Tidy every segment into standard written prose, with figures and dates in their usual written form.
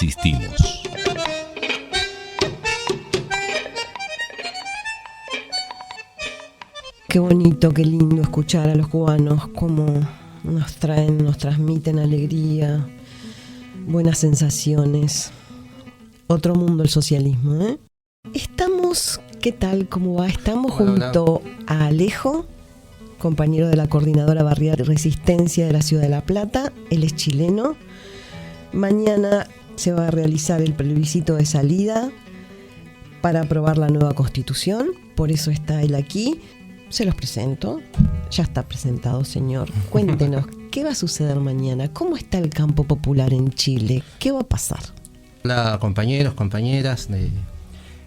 insistimos. Qué bonito, qué lindo escuchar a los cubanos cómo nos transmiten alegría, buenas sensaciones. Otro mundo el socialismo, ¿eh? Estamos, ¿qué tal? ¿Cómo va? Estamos junto a Alejo, compañero de la Coordinadora Barrial de Resistencia de la Ciudad de La Plata. Él es chileno. Mañana se va a realizar el plebiscito de salida para aprobar la nueva Constitución. Por eso está él aquí. Se los presento. Ya está presentado, señor. Cuéntenos, ¿qué va a suceder mañana? ¿Cómo está el campo popular en Chile? ¿Qué va a pasar? Hola, compañeros, compañeras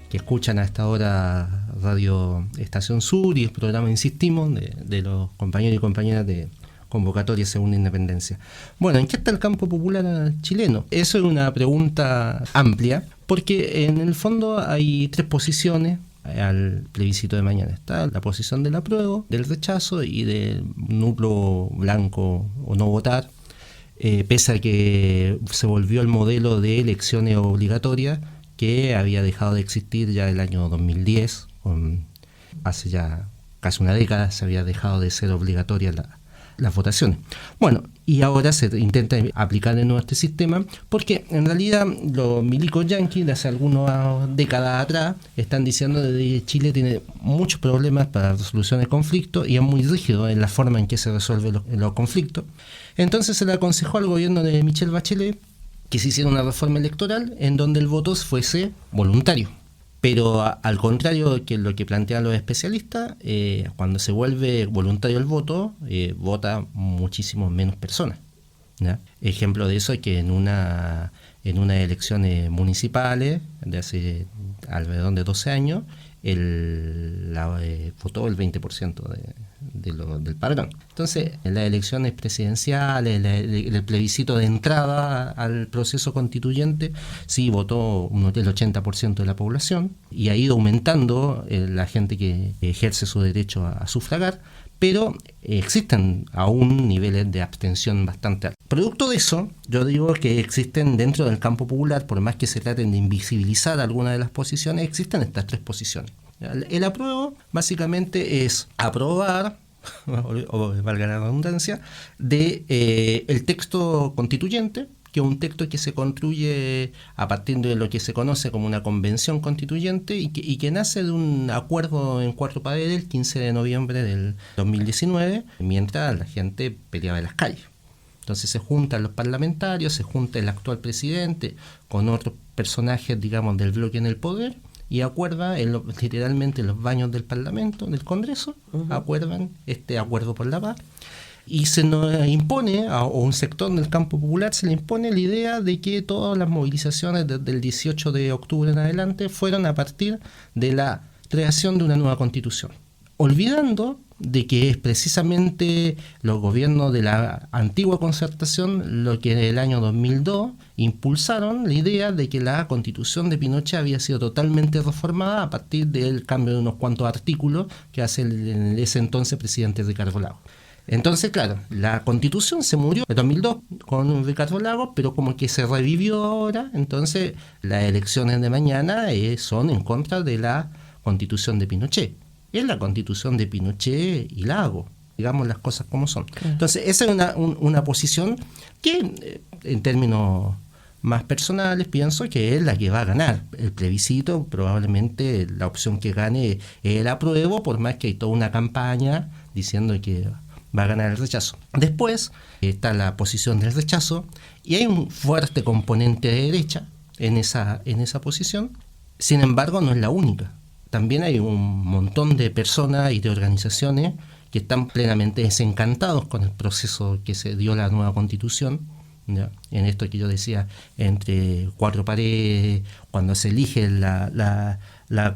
que escuchan a esta hora Radio Estación Sur y el programa Insistimos de los compañeros y compañeras de Convocatoria Segunda Independencia. Bueno, ¿en qué está el campo popular chileno? Eso es una pregunta amplia, porque en el fondo hay tres posiciones al plebiscito de mañana. Está la posición del apruebo, del rechazo y del núcleo blanco o no votar, pese a que se volvió el modelo de elecciones obligatorias que había dejado de existir ya el año 2010, hace ya casi una década se había dejado de ser obligatoria las votaciones. Bueno, y ahora se intenta aplicar de nuevo este sistema porque en realidad los milicos yanquis de hace algunas décadas atrás están diciendo que Chile tiene muchos problemas para la resolución de conflictos y es muy rígido en la forma en que se resuelven los conflictos. Entonces se le aconsejó al gobierno de Michelle Bachelet que se hiciera una reforma electoral en donde el voto fuese voluntario. Pero al contrario que lo que plantean los especialistas, cuando se vuelve voluntario el voto, vota muchísimo menos personas, ¿ya? Ejemplo de eso es que en unas elecciones municipales de hace alrededor de 12 años, votó el 20% del padrón. Entonces, en las elecciones presidenciales, el plebiscito de entrada al proceso constituyente, sí votó el 80% de la población y ha ido aumentando la gente que ejerce su derecho a sufragar, pero existen aún niveles de abstención bastante altos. Producto de eso, yo digo que existen dentro del campo popular, por más que se traten de invisibilizar algunas de las posiciones, existen estas tres posiciones. El apruebo básicamente es aprobar, o valga la redundancia, el texto constituyente, que es un texto que se construye a partir de lo que se conoce como una convención constituyente y que nace de un acuerdo en Cuatro Paredes el 15 de noviembre del 2019, mientras la gente peleaba en las calles. Entonces se juntan los parlamentarios, se junta el actual presidente con otros personajes, digamos, del bloque en el poder y acuerda, literalmente en los baños del Parlamento, del Congreso, acuerdan este acuerdo por la paz. Y se nos impone, a un sector del campo popular, se le impone la idea de que todas las movilizaciones desde el 18 de octubre en adelante fueron a partir de la creación de una nueva constitución, olvidando de que es precisamente los gobiernos de la antigua concertación lo que en el año 2002 impulsaron la idea de que la constitución de Pinochet había sido totalmente reformada a partir del cambio de unos cuantos artículos que hace en ese entonces presidente Ricardo Lagos. Entonces, claro, la Constitución se murió en 2002 con Ricardo Lagos, pero como que se revivió ahora, entonces las elecciones de mañana son en contra de la Constitución de Pinochet. Es la Constitución de Pinochet y Lagos, digamos las cosas como son. Claro. Entonces, esa es una posición que, en términos más personales, pienso que es la que va a ganar el plebiscito. Probablemente la opción que gane es el apruebo, por más que hay toda una campaña diciendo que va a ganar el rechazo. Después está la posición del rechazo y hay un fuerte componente de derecha en esa posición. Sin embargo, no es la única. También hay un montón de personas y de organizaciones que están plenamente desencantados con el proceso que se dio la nueva Constitución, ¿ya? En esto que yo decía, entre cuatro paredes, cuando se elige la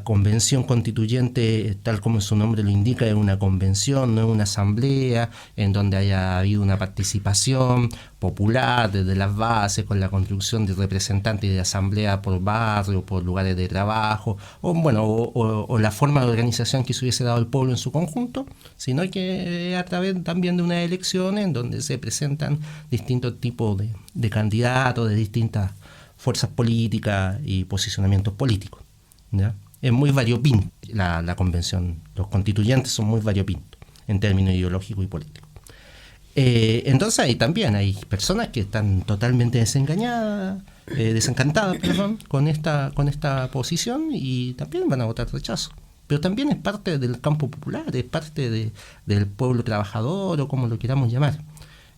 convención constituyente, tal como su nombre lo indica, es una convención, no es una asamblea, en donde haya habido una participación popular desde las bases, con la construcción de representantes de asamblea por barrio, por lugares de trabajo, o la forma de organización que se hubiese dado el pueblo en su conjunto, sino que a través también de unas elecciones en donde se presentan distintos tipos de candidatos de distintas fuerzas políticas y posicionamientos políticos, ¿ya? Es muy variopinto la convención, los constituyentes son muy variopintos en términos ideológicos y políticos. Entonces ahí también hay personas que están totalmente desencantadas con esta posición y también van a votar rechazo. Pero también es parte del campo popular, es parte del pueblo trabajador o como lo queramos llamar.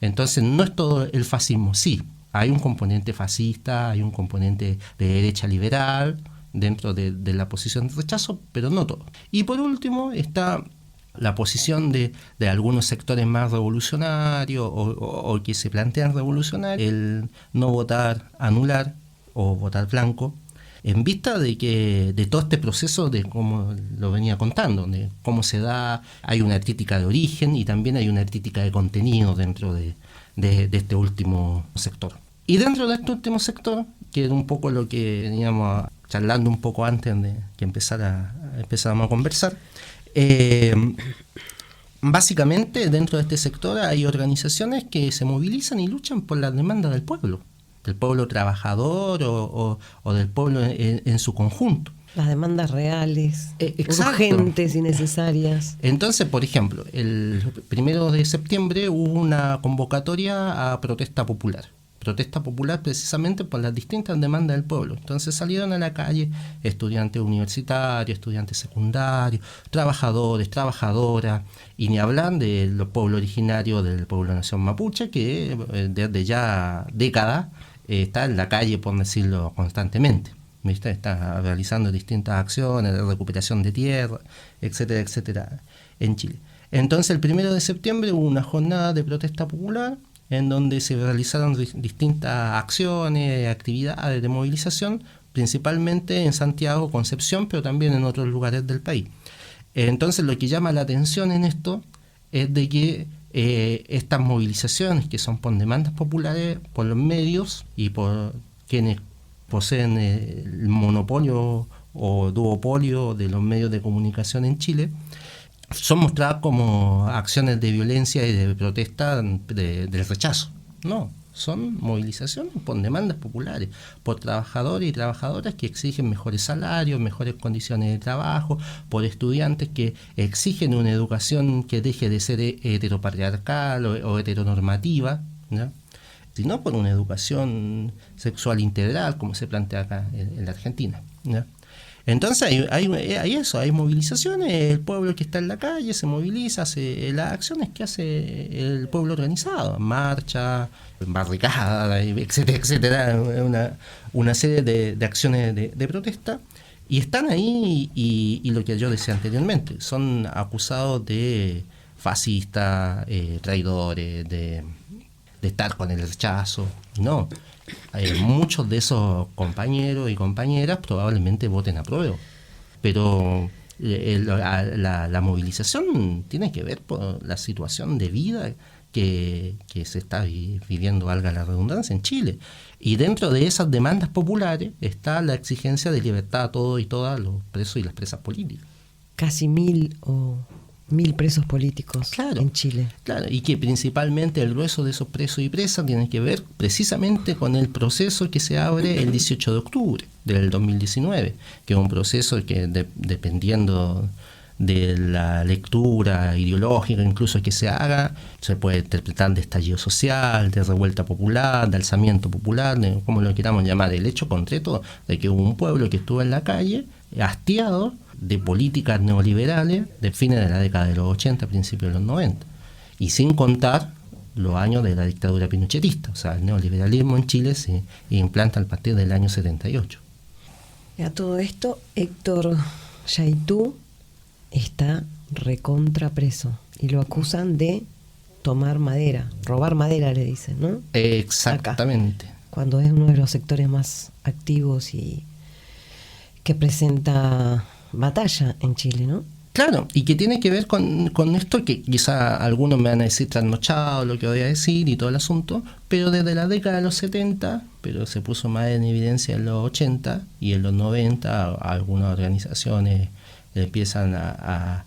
Entonces no es todo el fascismo, sí, hay un componente fascista, hay un componente de derecha liberal dentro de la posición de rechazo, pero no todo. Y por último está la posición de algunos sectores más revolucionarios o que se plantean revolucionarios, el no votar, anular o votar blanco, en vista de todo este proceso de cómo lo venía contando, de cómo se da, hay una crítica de origen y también hay una crítica de contenido dentro de este último sector. Y dentro de este último sector, que era un poco lo que veníamos charlando un poco antes de que empezáramos a conversar, básicamente dentro de este sector hay organizaciones que se movilizan y luchan por las demandas del pueblo trabajador o del pueblo en su conjunto. Las demandas reales, urgentes y necesarias. Entonces, por ejemplo, el 1 de septiembre hubo una convocatoria a protesta popular precisamente por las distintas demandas del pueblo. Entonces salieron a la calle estudiantes universitarios, estudiantes secundarios, trabajadores, trabajadoras, y ni hablan de los pueblos originarios del pueblo nación mapuche, que desde ya décadas está en la calle, por decirlo, constantemente. ¿Viste? Está realizando distintas acciones de recuperación de tierra, etcétera, etcétera, en Chile. Entonces, el 1 de septiembre hubo una jornada de protesta popular en donde se realizaron distintas acciones, actividades de movilización, principalmente en Santiago, Concepción, pero también en otros lugares del país. Entonces, lo que llama la atención en esto es de que estas movilizaciones, que son por demandas populares, por los medios y por quienes poseen el monopolio o duopolio de los medios de comunicación en Chile, son mostradas como acciones de violencia y de protesta del rechazo. No, son movilizaciones por demandas populares, por trabajadores y trabajadoras que exigen mejores salarios, mejores condiciones de trabajo, por estudiantes que exigen una educación que deje de ser heteropatriarcal o heteronormativa, ¿no? Sino por una educación sexual integral, como se plantea acá en la Argentina, ¿no? Entonces hay movilizaciones, el pueblo que está en la calle se moviliza, hace las acciones que hace el pueblo organizado, marcha, barricada, etcétera, etcétera, una serie de acciones de protesta, y están ahí y lo que yo decía anteriormente, son acusados de fascistas, traidores, de estar con el rechazo. No, muchos de esos compañeros y compañeras probablemente voten a prueba, pero la movilización tiene que ver por la situación de vida que se está viviendo, valga la redundancia, en Chile. Y dentro de esas demandas populares está la exigencia de libertad a todos y todas los presos y las presas políticas. Casi 1.000 presos políticos, claro, en Chile. Claro, y que principalmente el grueso de esos presos y presas tiene que ver precisamente con el proceso que se abre el 18 de octubre del 2019, que es un proceso que dependiendo de la lectura ideológica incluso que se haga, se puede interpretar de estallido social, de revuelta popular, de alzamiento popular, de como lo queramos llamar, el hecho concreto de que hubo un pueblo que estuvo en la calle hastiado de políticas neoliberales de fines de la década de los 80, principios de los 90, y sin contar los años de la dictadura pinochetista. O sea, el neoliberalismo en Chile se implanta a partir del año 78. Y a todo esto, Héctor Yaitú está recontra preso y lo acusan de tomar madera, robar madera, le dicen, ¿no? Exactamente. Acá, cuando es uno de los sectores más activos y que presenta batalla en Chile, ¿no? Claro, y que tiene que ver con esto que quizá algunos me van a decir trasnochado lo que voy a decir y todo el asunto, pero desde la década de los 70, pero se puso más en evidencia en los 80 y en los 90 algunas organizaciones empiezan a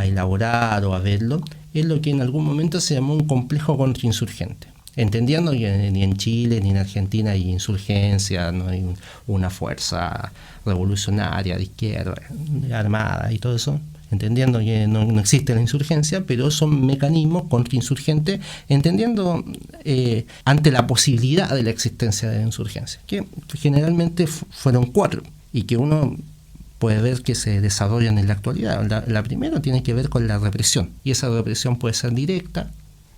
elaborar o a verlo, es lo que en algún momento se llamó un complejo contrainsurgente. entendiendo que ni en Chile ni en Argentina hay insurgencia, no hay una fuerza revolucionaria de izquierda, armada y todo eso, entendiendo que no existe la insurgencia, pero son mecanismos contrainsurgentes, entendiendo ante la posibilidad de la existencia de la insurgencia, que generalmente fueron 4, y que uno puede ver que se desarrollan en la actualidad. La primera tiene que ver con la represión, y esa represión puede ser directa,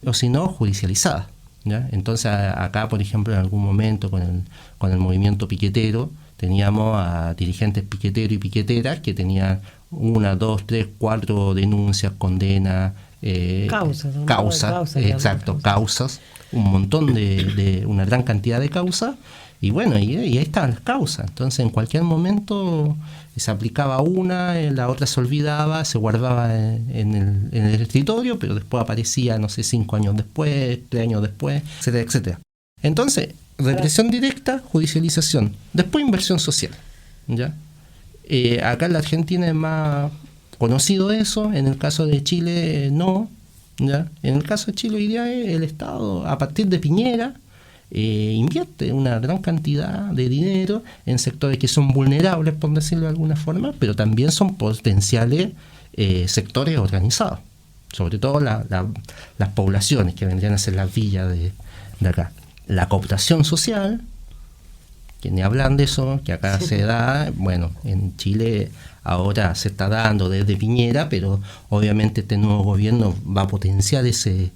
o si no, judicializada, ¿ya? Entonces acá, por ejemplo, en algún momento con el movimiento piquetero, teníamos a dirigentes piqueteros y piqueteras que tenían 1, 2, 3, 4 denuncias, condenas, causas, un montón de una gran cantidad de causas, y bueno, y ahí estaban las causas. Entonces en cualquier momento se aplicaba una, la otra se olvidaba, se guardaba en el escritorio, pero después aparecía, no sé, 5 años después, 3 años después, etcétera, etcétera. Entonces, represión directa, judicialización, después inversión social, ¿ya? Acá en la Argentina es más conocido eso, en el caso de Chile no, ¿ya? En el caso de Chile hoy día el Estado, a partir de Piñera, invierte una gran cantidad de dinero en sectores que son vulnerables, por decirlo de alguna forma, pero también son potenciales sectores organizados, sobre todo las poblaciones que vendrían a ser las villas de acá. La cooptación social, que ni hablan de eso, que acá se da, bueno, en Chile ahora se está dando desde Piñera, pero obviamente este nuevo gobierno va a potenciar ese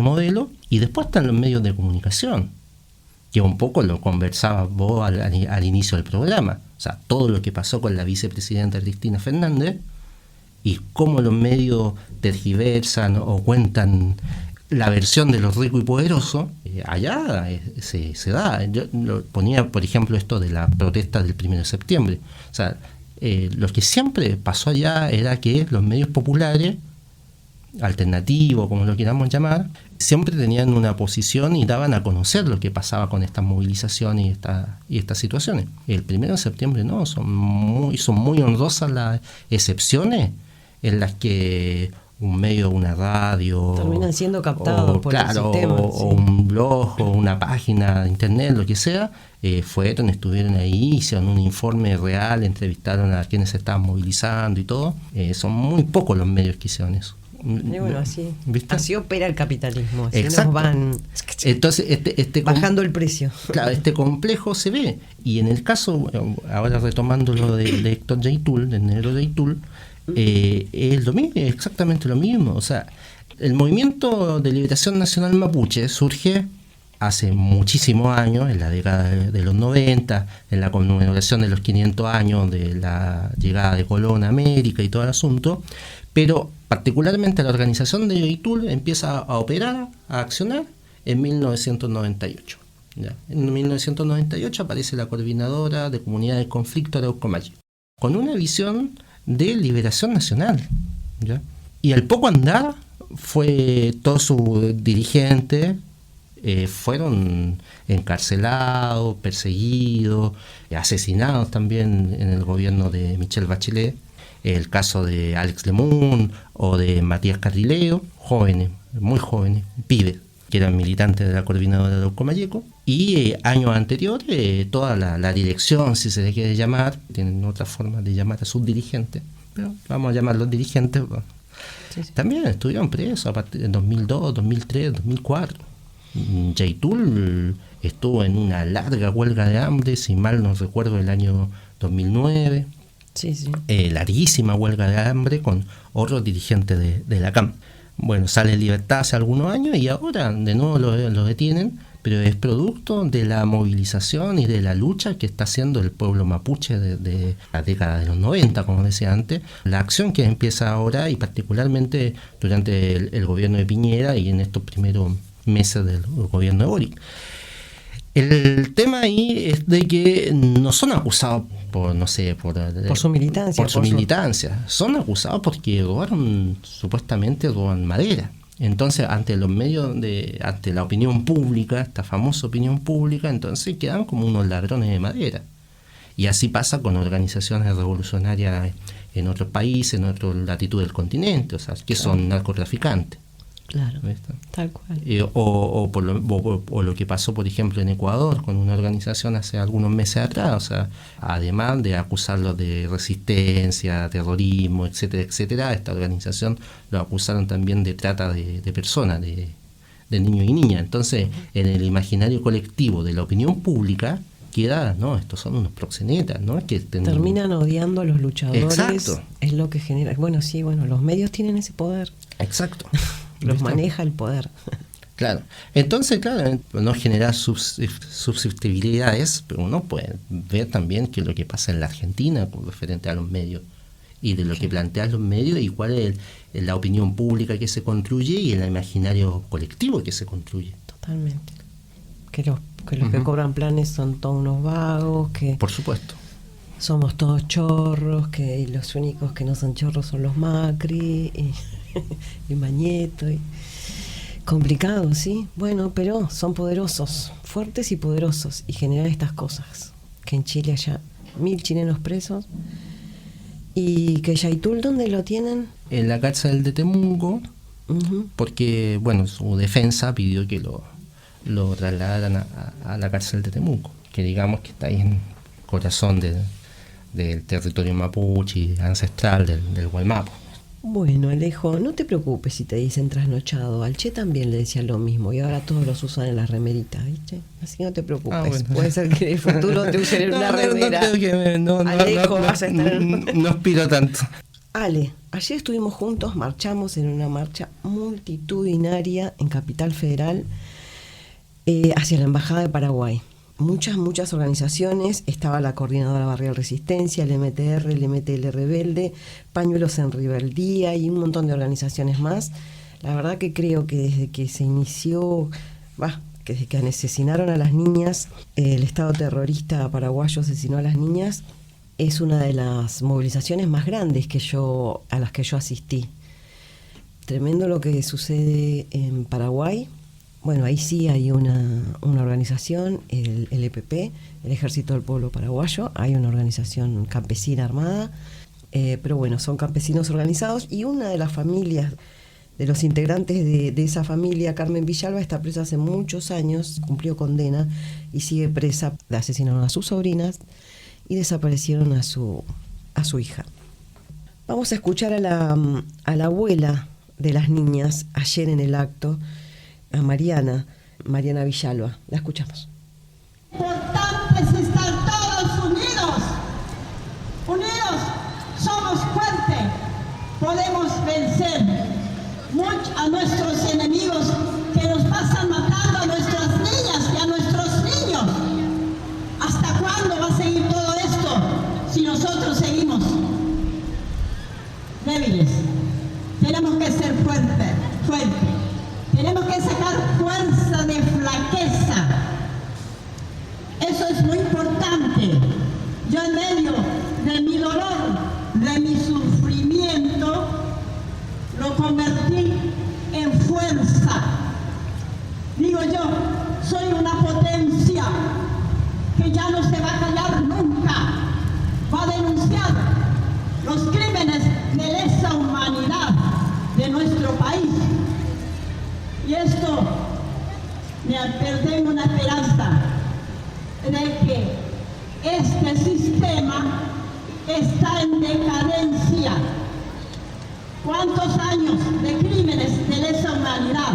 modelo. Y después están los medios de comunicación, que un poco lo conversabas vos al inicio del programa, o sea, todo lo que pasó con la vicepresidenta Cristina Fernández y cómo los medios tergiversan o cuentan la versión de los ricos y poderosos, allá se da. Yo ponía, por ejemplo, esto de la protesta del 1 de septiembre. O sea, lo que siempre pasó allá era que los medios populares, alternativos, como lo queramos llamar, siempre tenían una posición y daban a conocer lo que pasaba con estas movilizaciones y estas situaciones. El 1 de septiembre no, son muy honrosas las excepciones en las que un medio, una radio, terminan siendo captados por el sistema, o un blog o una página de internet, lo que sea, estuvieron ahí, hicieron un informe real, entrevistaron a quienes se estaban movilizando y todo. Son muy pocos los medios que hicieron eso. Y bueno, ¿viste? Así opera el capitalismo, así Exacto. nos van entonces bajando el precio. Claro, este complejo se ve. Y en el caso, ahora retomando lo de Héctor Yaitul, del negro Yaitul, es lo mismo, es exactamente lo mismo. O sea, el movimiento de liberación nacional mapuche surge hace muchísimos años, en la década de los 90, en la conmemoración de los 500 años de la llegada de Colón a América y todo el asunto, pero particularmente la organización de Yaitul empieza a operar, a accionar en 1998. ¿Ya? En 1998 aparece la Coordinadora de Comunidades de Conflicto Arauco Maye, con una visión de liberación nacional, ¿ya? Y al poco andar todos sus dirigentes fueron encarcelados, perseguidos, asesinados también en el gobierno de Michelle Bachelet. El caso de Alex Lemun o de Matías Carrileo, jóvenes, muy jóvenes, pibes, que eran militantes de la Coordinadora de Arauco Mayeco. Y años anteriores, toda la dirección, si se le quiere llamar, tienen otra forma de llamar a sus dirigentes, pero vamos a llamarlos dirigentes, sí. También estuvieron presos a partir de 2002, 2003, 2004. Yaitul estuvo en una larga huelga de hambre, si mal no recuerdo, el año 2009. Sí. Larguísima huelga de hambre con otros dirigentes de la CAM. Bueno, sale en libertad hace algunos años y ahora de nuevo lo detienen, pero es producto de la movilización y de la lucha que está haciendo el pueblo mapuche de la década de los 90, como decía antes. La acción que empieza ahora, y particularmente durante el gobierno de Piñera y en estos primeros meses del gobierno de Boric. El tema ahí es de que no son acusados por su militancia. Son acusados porque supuestamente roban madera. Entonces, ante los medios, ante la opinión pública, esta famosa opinión pública, entonces quedan como unos ladrones de madera. Y así pasa con organizaciones revolucionarias en otros países, en otras latitudes del continente, o sea, que son narcotraficantes. Claro, ¿viste? tal cual. O lo que pasó, por ejemplo, en Ecuador con una organización hace algunos meses atrás, o sea, además de acusarlos de resistencia, terrorismo, etcétera, etcétera, esta organización lo acusaron también de trata de personas, de niños y niñas. Entonces, en el imaginario colectivo de la opinión pública queda, no, estos son unos proxenetas, ¿no? Es que terminan odiando a los luchadores. Exacto. Es lo que genera. Bueno, sí, los medios tienen ese poder. Exacto. Los maneja el poder. Claro. Entonces, claro, no genera susceptibilidades, pero uno puede ver también qué es lo que pasa en la Argentina con referente a los medios y de lo que plantean los medios y cuál es la opinión pública que se construye y el imaginario colectivo que se construye. Totalmente. Que los que cobran planes son todos unos vagos, que por supuesto somos todos chorros, que los únicos que no son chorros son los Macri y Mañeto. Complicado, sí, bueno, pero son poderosos, fuertes y poderosos, y generan estas cosas. Que en Chile haya 1000 chilenos presos, y que Yaitul, ¿dónde lo tienen? En la cárcel de Temuco, porque, bueno, su defensa pidió que lo trasladaran a la cárcel de Temuco, que digamos que está ahí en corazón del territorio mapuche ancestral del Guaymapo. Bueno, Alejo, no te preocupes si te dicen trasnochado. Al Che también le decía lo mismo y ahora todos los usan en las remeritas, ¿viste? Así que no te preocupes. Bueno. Puede ser que en el futuro te usen en una remera. Alejo, vas a estar no aspiro tanto. Ale, ayer estuvimos juntos, marchamos en una marcha multitudinaria en Capital Federal hacia la Embajada de Paraguay. Muchas organizaciones, estaba la Coordinadora Barrial Resistencia, el MTR, el MTL Rebelde, Pañuelos en Rebeldía y un montón de organizaciones más. La verdad que creo que desde que se inició, que desde que asesinaron a las niñas, el Estado terrorista paraguayo asesinó a las niñas, es una de las movilizaciones más grandes a las que yo asistí. Tremendo lo que sucede en Paraguay. Bueno, ahí sí hay una organización, el EPP, el Ejército del Pueblo Paraguayo, hay una organización campesina armada, pero bueno, son campesinos organizados, y una de las familias, de los integrantes de esa familia, Carmen Villalba, está presa hace muchos años, cumplió condena y sigue presa. Asesinaron a sus sobrinas y desaparecieron a su hija. Vamos a escuchar a la abuela de las niñas ayer en el acto, a Mariana Villalba. La escuchamos. Importante es estar todos unidos. Unidos somos fuertes. Podemos vencer a nuestros enemigos que nos pasan matando a nuestras niñas y a nuestros niños. ¿Hasta cuándo va a seguir todo esto si nosotros seguimos débiles? Tenemos que ser fuertes. Tenemos que sacar fuerza de flaqueza. Eso es muy importante. Yo en medio de mi dolor, de mi sufrimiento, lo convertí en fuerza. Digo yo, soy una potencia que ya no se va a callar nunca. Va a denunciar los crímenes de lesa humanidad de nuestro país. Y esto tengo una esperanza de que este sistema está en decadencia. ¿Cuántos años de crímenes de lesa humanidad?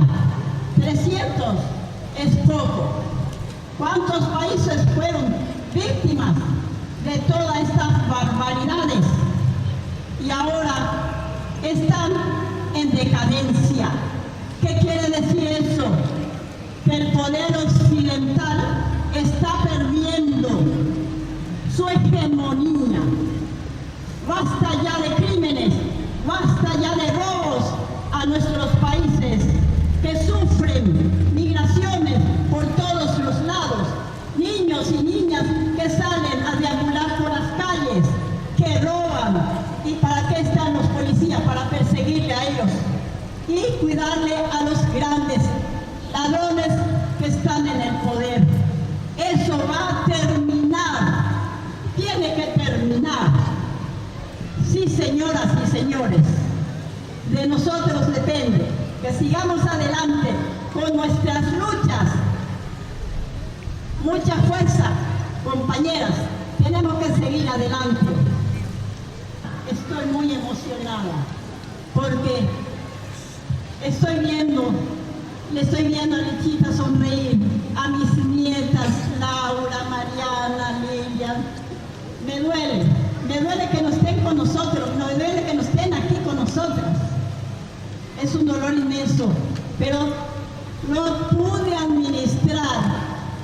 300 es poco. ¿Cuántos países fueron víctimas de todas estas barbaridades? Y ahora están en decadencia. ¿Qué quiere decir eso? Que el poder occidental está perdiendo su hegemonía. Basta ya de crímenes, basta ya de robos a nuestros países que sufren migraciones por todos los lados. Niños y niñas que salen a deambular por las calles, que roban. ¿Y para qué están los policías? Para perseguirle a ellos y cuidarle a los grandes ladrones que están en el poder. Eso va a terminar, tiene que terminar. Sí, señoras y señores, de nosotros depende que sigamos adelante con nuestras luchas. Mucha fuerza, compañeras, tenemos que seguir adelante. Estoy muy emocionada porque le estoy viendo a Lechita sonreír, a mis nietas, Laura, Mariana, Lilian. Me duele que no estén con nosotros, me duele que no estén aquí con nosotras. Es un dolor inmenso, pero lo pude administrar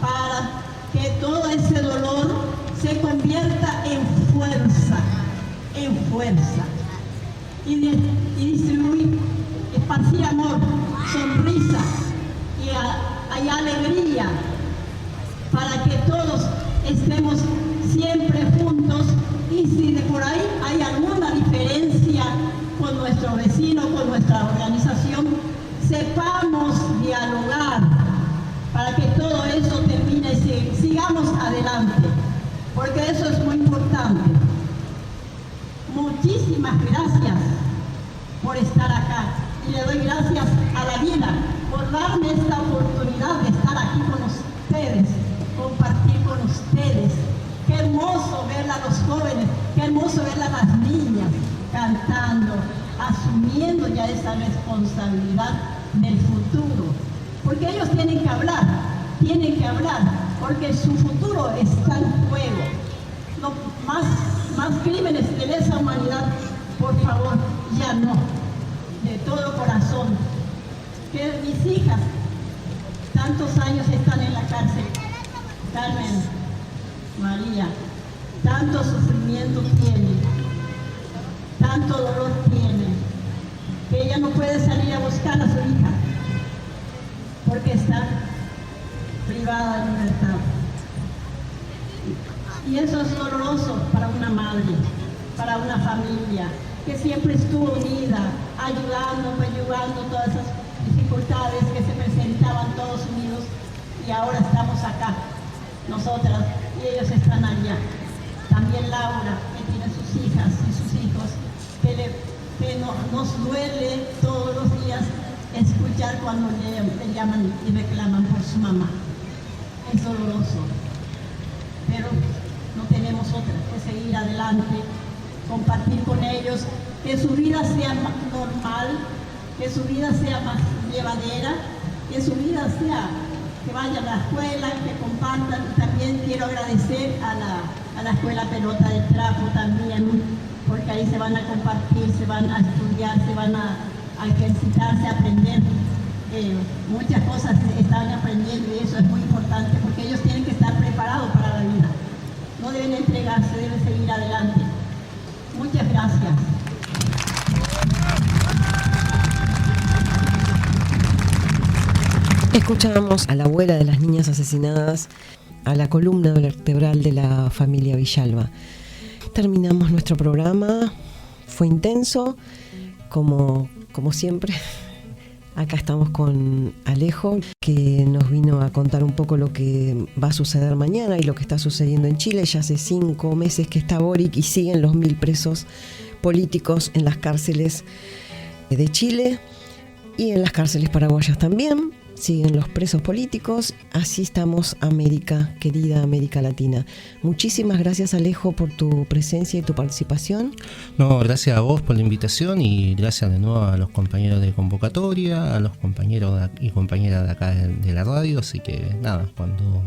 para que todo ese dolor se convierta en fuerza, y distribuir, esparcir amor, sonrisa y alegría, para que todos estemos siempre juntos, y si de por ahí hay alguna diferencia con nuestro vecino, con nuestra organización, sepamos dialogar para que todo eso termine y sigamos adelante, porque eso es muy importante. Muchísimas gracias por estar acá, y le doy gracias a la vida por darme esta oportunidad de estar aquí con ustedes, compartir con ustedes. Qué hermoso ver a los jóvenes, qué hermoso ver a las niñas cantando, asumiendo ya esa responsabilidad del futuro, porque ellos tienen que hablar, porque su futuro está en juego. No, más crímenes de lesa humanidad, por favor, ya no, de todo corazón. Que mis hijas, tantos años están en la cárcel, Carmen, María, tanto sufrimiento tiene, tanto dolor tiene, que ella no puede salir a buscar a su hija, porque está privada de libertad. Y eso es doloroso para una madre, para una familia, que siempre estuvo unida, ayudando todas esas dificultades que se presentaban todos unidos, y ahora estamos acá, nosotras, y ellos están allá. También Laura, que tiene sus hijas y sus hijos, que nos duele todos los días escuchar cuando le llaman y reclaman por su mamá. Es doloroso, pero no tenemos otra que seguir adelante, compartir con ellos, que su vida sea más normal, que su vida sea más llevadera, que su vida sea que vayan a la escuela, que compartan. También quiero agradecer a la Escuela Pelota del Trapo también, porque ahí se van a compartir, se van a estudiar, se van a ejercitarse, a aprender. Muchas cosas están aprendiendo, y eso es muy importante, porque ellos tienen que estar preparados para la vida. No deben entregarse, deben seguir adelante. Muchas gracias. Escuchábamos a la abuela de las niñas asesinadas, a la columna vertebral de la familia Villalba. Terminamos nuestro programa, fue intenso, como siempre. Acá estamos con Alejo, que nos vino a contar un poco lo que va a suceder mañana y lo que está sucediendo en Chile. Ya hace 5 meses que está Boric y siguen los 1000 presos políticos en las cárceles de Chile y en las cárceles paraguayas también. Siguen los presos políticos. Así estamos, América, querida América Latina. Muchísimas gracias, Alejo, por tu presencia y tu participación. No, gracias a vos por la invitación, y gracias de nuevo a los compañeros de convocatoria, a los compañeros y compañeras de acá de la radio. Así que nada, cuando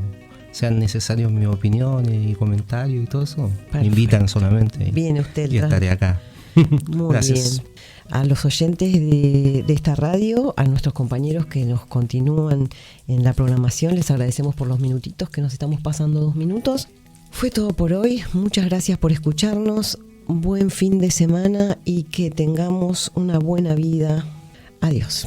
sean necesarios mis opiniones y comentarios y todo eso, perfecto, me invitan solamente. Viene usted, y estaré acá. Muy gracias. Bien. A los oyentes de esta radio, a nuestros compañeros que nos continúan en la programación, les agradecemos por los minutitos que nos estamos pasando, 2 minutos. Fue todo por hoy. Muchas gracias por escucharnos. Buen fin de semana y que tengamos una buena vida. Adiós.